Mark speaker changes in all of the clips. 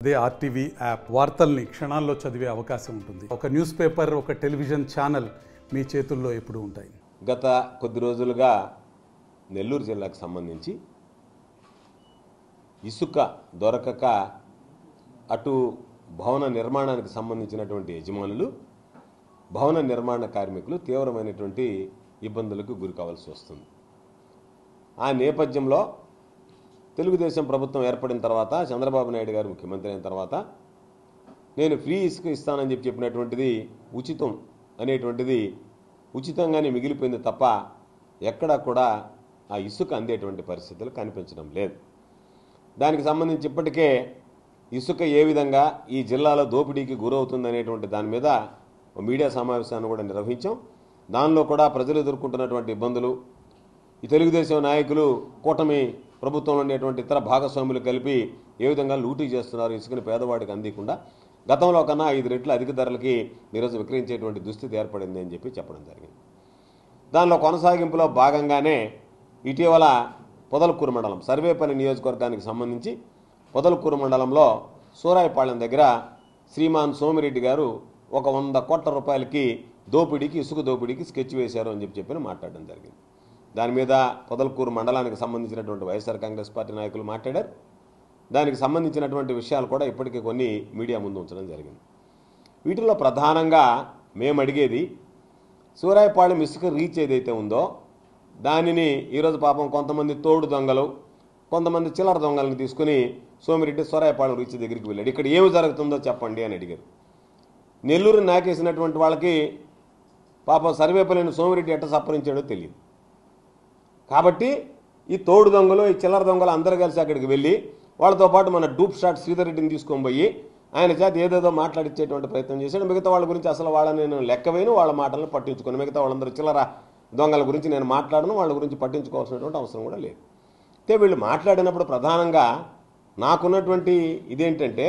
Speaker 1: అదే RTV app వార్తల్ని క్షణాల్లో చదివే అవకాశం ఉంటుంది. ఒక న్యూస్ పేపర్, ఒక టెలివిజన్ ఛానల్ మీ చేతుల్లో ఎప్పుడూ ఉంటాయి.
Speaker 2: గత కొద్ది రోజులుగా నెల్లూరు జిల్లాకు సంబంధించి ఇసుక దొరకక అటు భవన నిర్మాణానికి సంబంధించినటువంటి యజమానులు, భవన నిర్మాణ కార్మికులు తీవ్రమైనటువంటి ఇబ్బందులకు గురి కావాల్సి వస్తుంది. ఆ నేపథ్యంలో తెలుగుదేశం ప్రభుత్వం ఏర్పడిన తర్వాత, చంద్రబాబు నాయుడు గారు ముఖ్యమంత్రి అయిన తర్వాత, నేను ఫ్రీ ఇసుక ఇస్తానని చెప్పినటువంటిది ఉచితం అనేటువంటిది ఉచితంగానే మిగిలిపోయింది తప్ప ఎక్కడా కూడా ఆ ఇసుక అందేటువంటి పరిస్థితులు కనిపించడం లేదు. దానికి సంబంధించి ఇప్పటికే ఇసుక ఏ విధంగా ఈ జిల్లాలో దోపిడీకి గురవుతుంది అనేటువంటి దాని మీద మీడియా సమావేశాన్ని కూడా నిర్వహించాం. దానిలో కూడా ప్రజలు ఎదుర్కొంటున్నటువంటి ఇబ్బందులు, ఈ తెలుగుదేశం నాయకులు కూటమి ప్రభుత్వంలో ఉండేటువంటి ఇతర భాగస్వాములు కలిపి ఏ విధంగా లూటీ చేస్తున్నారు, ఇసుకని పేదవాడికి అందకుండా గతంలో కన్నా 5 రెట్లు అధిక ధరలకి ఈరోజు విక్రయించేటువంటి దుస్థితి ఏర్పడింది అని చెప్పడం జరిగింది. దానిలో కొనసాగింపులో భాగంగానే ఇటీవల పొదలకూరు మండలం సర్వేపల్లి నియోజకవర్గానికి సంబంధించి పొదలకూరు మండలంలో సూరాయపాళెం దగ్గర శ్రీమాన్ సోమిరెడ్డి గారు ఒక 100 కోట్ల రూపాయలకి దోపిడీకి, ఇసుక దోపిడీకి స్కెచ్ వేశారు అని చెప్పి మాట్లాడడం జరిగింది. దాని మీద పొదలకూరు మండలానికి సంబంధించినటువంటి వైఎస్ఆర్ కాంగ్రెస్ పార్టీ నాయకులు మాట్లాడారు. దానికి సంబంధించినటువంటి విషయాలు కూడా ఇప్పటికే కొన్ని మీడియా ముందు ఉంచడం జరిగింది. వీటిలో ప్రధానంగా మేము అడిగేది, సూరాయపాళెం ఇసుక రీచ్ ఏదైతే ఉందో దానిని ఈరోజు పాపం కొంతమంది తోడు దొంగలు, కొంతమంది చిల్లర దొంగలను తీసుకుని సోమిరెడ్డి సూరాయపాళెం రీచ్ దగ్గరికి వెళ్ళాడు. ఇక్కడ ఏమి జరుగుతుందో చెప్పండి అని అడిగారు. నెల్లూరు నాకేసినటువంటి వాళ్ళకి పాపం సర్వేపల్లిని సోమిరెడ్డి ఎట్ట సప్పరించాడో తెలియదు. కాబట్టి ఈ తోడు దొంగలు, ఈ చిల్లర దొంగలు అందరూ కలిసి అక్కడికి వెళ్ళి వాళ్ళతో పాటు మన డూప్ షాట్ శ్రీధర్ రెడ్డిని తీసుకొని పోయి ఆయన చేత ఏదేదో మాట్లాడించేటువంటి ప్రయత్నం చేశాడు. మిగతా వాళ్ళ గురించి అసలు వాళ్ళని నేను లెక్కవేను, వాళ్ళ మాటలను పట్టించుకొని, మిగతా వాళ్ళందరూ చిల్లర దొంగల గురించి నేను మాట్లాడను, వాళ్ళ గురించి పట్టించుకోవాల్సినటువంటి అవసరం కూడా లేదు. అయితే వీళ్ళు మాట్లాడినప్పుడు ప్రధానంగా నాకున్నటువంటి ఇదేంటంటే,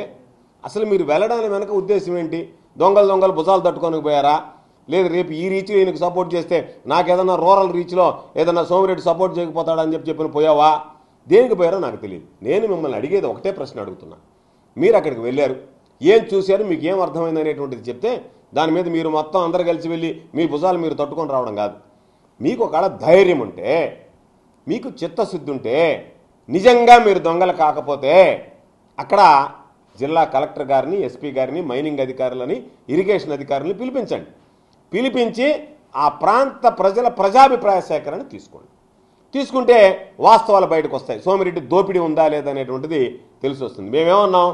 Speaker 2: అసలు మీరు వెళ్ళడానికి వెనక ఉద్దేశం ఏంటి? దొంగలు భుజాలు తట్టుకొని పోయారా? లేదు రేపు ఈ రీచ్లో ఈయనకు సపోర్ట్ చేస్తే నాకేదన్నా రూరల్ రీచ్లో ఏదన్నా సోమిరెడ్డి సపోర్ట్ చేయకపోతాడని చెప్పిన పోయావా? దేనికి పోయారో నాకు తెలియదు. నేను మిమ్మల్ని అడిగేది ఒకటే ప్రశ్న అడుగుతున్నా. మీరు అక్కడికి వెళ్ళారు, ఏం చూశారు, మీకు ఏం అర్థమైంది అనేటువంటిది చెప్తే దాని మీద మీరు మొత్తం అందరు కలిసి వెళ్ళి మీ భుజాలు మీరు తట్టుకొని రావడం కాదు. మీకు ఒకవేళ ధైర్యం ఉంటే, మీకు చిత్తశుద్ధి ఉంటే, నిజంగా మీరు దొంగలు కాకపోతే అక్కడ జిల్లా కలెక్టర్ గారిని, ఎస్పీ గారిని, మైనింగ్ అధికారులని, ఇరిగేషన్ అధికారులని పిలిపించండి. పిలిపించి ఆ ప్రాంత ప్రజల ప్రజాభిప్రాయ సేకరణ తీసుకుంటే వాస్తవాలు బయటకు వస్తాయి. సోమిరెడ్డి దోపిడీ ఉందా లేదా అనేటువంటిది తెలిసి వస్తుంది. మేమేమన్నాం,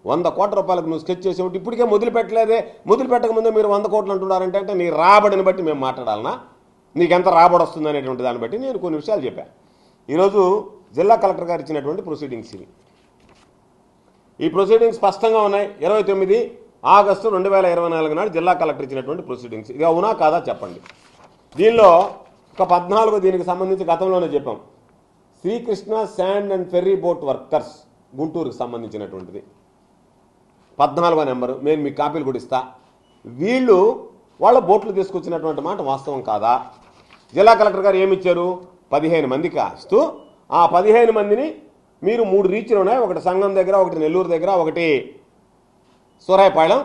Speaker 2: 100 కోట్ల రూపాయలకు నువ్వు స్కెచ్ చేసేవాటి ఇప్పటికే మొదలుపెట్టలేదే, మొదలుపెట్టకముందే మీరు 100 కోట్లు అంటున్నారంటే అంటే నీ రాబడిని బట్టి మేము మాట్లాడాలనా, నీకెంత రాబడి వస్తుంది అనేటువంటి దాన్ని బట్టి నేను కొన్ని విషయాలు చెప్పాను. ఈరోజు జిల్లా కలెక్టర్ గారు ఇచ్చినటువంటి ప్రొసీడింగ్స్ ఇవి. ఈ ప్రొసీడింగ్స్ స్పష్టంగా ఉన్నాయి. 29 ఆగస్టు 2024 నాడు జిల్లా కలెక్టర్ ఇచ్చినటువంటి ప్రొసీడింగ్స్. ఇది అవునా కాదా చెప్పండి. దీనిలో ఒక 14 దీనికి సంబంధించి గతంలోనే చెప్పాం. Srikrishna sand and ferry boat workers గుంటూరుకు సంబంధించినటువంటిది 14వ నెంబరు. నేను మీకు కాపీలు కూడా ఇస్తా. వీళ్ళు వాళ్ళ బోట్లు తీసుకొచ్చినటువంటి మాట వాస్తవం కాదా? జిల్లా కలెక్టర్ గారు ఏమిచ్చారు? 15 మందికి ఇస్తూ ఆ 15 మందిని మీరు 3 రీచ్లు ఉన్నాయి, ఒకటి సంగం దగ్గర, ఒకటి నెల్లూరు దగ్గర, ఒకటి సూరాయపాళెం,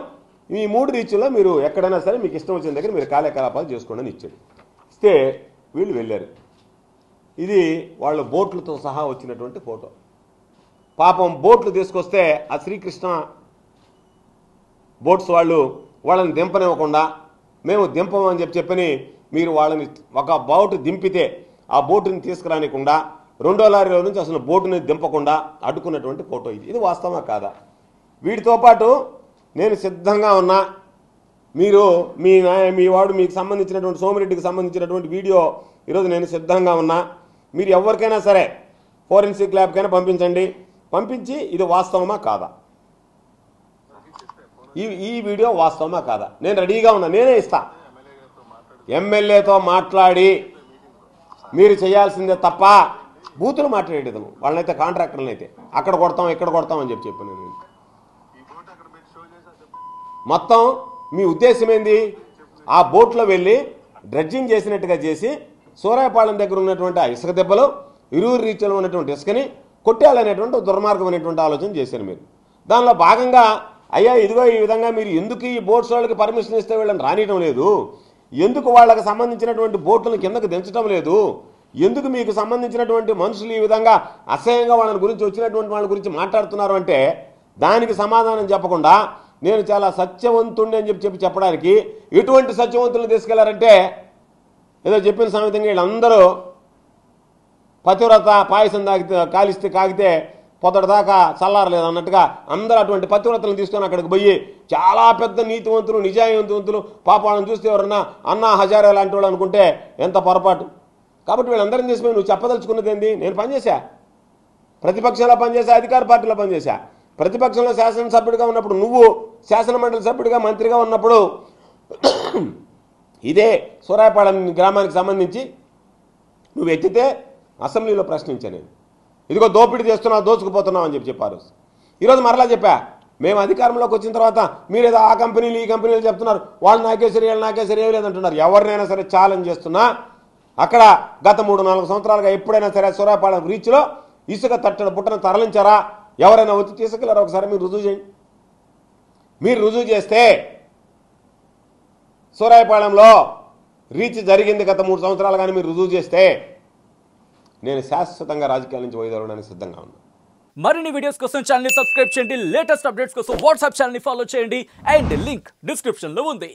Speaker 2: ఈ 3 రీచ్ల్లో మీరు ఎక్కడైనా సరే మీకు ఇష్టం వచ్చిన దగ్గర మీరు కార్యకలాపాలు చేసుకోండి అని ఇచ్చాడు. ఇస్తే వీళ్ళు వెళ్ళారు. ఇది వాళ్ళ బోట్లతో సహా వచ్చినటువంటి ఫోటో. పాపం బోట్లు తీసుకొస్తే ఆ శ్రీకృష్ణ బోట్స్ వాళ్ళని దింపనివ్వకుండా, మేము దింపమని చెప్పని మీరు వాళ్ళని ఒక బోటు దింపితే ఆ బోటుని తీసుకురానికుండా, 2వ లారీలో నుంచి అసలు బోటుని దింపకుండా అడ్డుకున్నటువంటి ఫోటో ఇది. ఇది వాస్తవమా కాదా? వీటితో పాటు నేను సిద్ధంగా ఉన్నా, మీరు మీ వాడు మీకు సంబంధించినటువంటి సోమిరెడ్డికి సంబంధించినటువంటి వీడియో ఈరోజు నేను సిద్ధంగా ఉన్నా, మీరు ఎవరికైనా సరే ఫోరెన్సిక్ ల్యాబ్కైనా పంపించి ఇది వాస్తవమా కాదా, ఈ వీడియో వాస్తవమా కాదా, నేను రెడీగా ఉన్నా, నేనే ఇస్తా. ఎమ్మెల్యేతో మాట్లాడి మీరు చేయాల్సిందే తప్ప బూతులు మాట్లాడేది వాళ్ళనైతే, కాంట్రాక్టర్లను అయితే అక్కడ కొడతాం ఇక్కడ కొడతాం అని చెప్పాను నేను. మొత్తం మీ ఉద్దేశం ఏంది? ఆ బోట్లో వెళ్ళి డ్రెడ్జింగ్ చేసినట్టుగా చేసి సూరాయపాళెం దగ్గర ఉన్నటువంటి ఆ ఇసుక దెబ్బలు, ఇరువురు రీచ్లో ఉన్నటువంటి ఇసుకని కొట్టాలనేటువంటి దుర్మార్గమైనటువంటి ఆలోచన చేశారు మీరు. దానిలో భాగంగా అయ్యా ఇదిగో ఈ విధంగా మీరు ఎందుకు ఈ బోట్స్ వాళ్ళకి పర్మిషన్ ఇస్తే వీళ్ళని రానియడం లేదు, ఎందుకు వాళ్ళకి సంబంధించినటువంటి బోట్లను కిందకు దించడం లేదు, ఎందుకు మీకు సంబంధించినటువంటి మనుషులు ఈ విధంగా అసహ్యంగా వాళ్ళని గురించి వచ్చినటువంటి వాళ్ళ గురించి మాట్లాడుతున్నారు అంటే దానికి సమాధానం చెప్పకుండా నేను చాలా సత్యవంతుణ్ణి అని చెప్పడానికి ఎటువంటి సత్యవంతులను తీసుకెళ్లారంటే ఏదో చెప్పిన సమేతంగా వీళ్ళందరూ పతివ్రత పాయసం కాలిస్తే కాగితే పొద్దటిదాకా చల్లారలేదు అన్నట్టుగా అందరూ అటువంటి పతివ్రతలను తీసుకొని అక్కడికి పోయి చాలా పెద్ద నీతివంతులు నిజాయితీవంతులు పాప వాళ్ళని చూస్తే ఎవరన్నా అన్నా హజారే లాంటి వాళ్ళు అనుకుంటే ఎంత పొరపాటు. కాబట్టి వీళ్ళందరినీ తీసుకుని నువ్వు చెప్పదలుచుకున్నది ఏంది? నేను పనిచేశా, ప్రతిపక్షంలో పనిచేశా, అధికార పార్టీలో పనిచేశా. ప్రతిపక్షంలో శాసనసభ్యుడిగా ఉన్నప్పుడు, నువ్వు శాసనమండలి సభ్యుడిగా మంత్రిగా ఉన్నప్పుడు ఇదే సూరాయపాలెం గ్రామానికి సంబంధించి నువ్వు ఎత్తితే అసెంబ్లీలో ప్రశ్నించా నేను, ఇదిగో దోపిడీ చేస్తున్నావు, దోచుకుపోతున్నావు అని చెప్పారు. ఈరోజు మరలా చెప్పా, మేము అధికారంలోకి వచ్చిన తర్వాత మీరేదో ఆ కంపెనీలు ఈ కంపెనీలు చెప్తున్నారు, వాళ్ళు నాకే సరి వీళ్ళు నాకే సరి లేదంటున్నారు. ఎవరినైనా సరే ఛాలెంజ్ చేస్తున్నా అక్కడ గత 3-4 సంవత్సరాలుగా ఎప్పుడైనా సరే సూరాయపాలెం రీచ్లో ఇసుక తట్టడ పుట్టను తరలించారా? ఎవరైనా వచ్చి తీసుకెళ్లారా? ఒకసారి మీరు రుజువు చేయండి. మీరు రుజువు చేస్తే సూరాయపాలెంలో రీచ్ జరిగింది గత 3 సంవత్సరాలు కానీ మీరు రుజువు చేస్తే నేను శాశ్వతంగా రాజకీయాల నుంచి వైదొలగడానికి సిద్ధంగా ఉన్నాను.
Speaker 3: మరిన్ని వీడియోస్ కోసం ఛానల్ ని సబ్స్క్రైబ్ చేయండి, లేటెస్ట్ అప్డేట్స్ కోసం వాట్సాప్ ఛానల్ ని ఫాలో చేయండి అండ్ లింక్ డిస్క్రిప్షన్ లో ఉంది.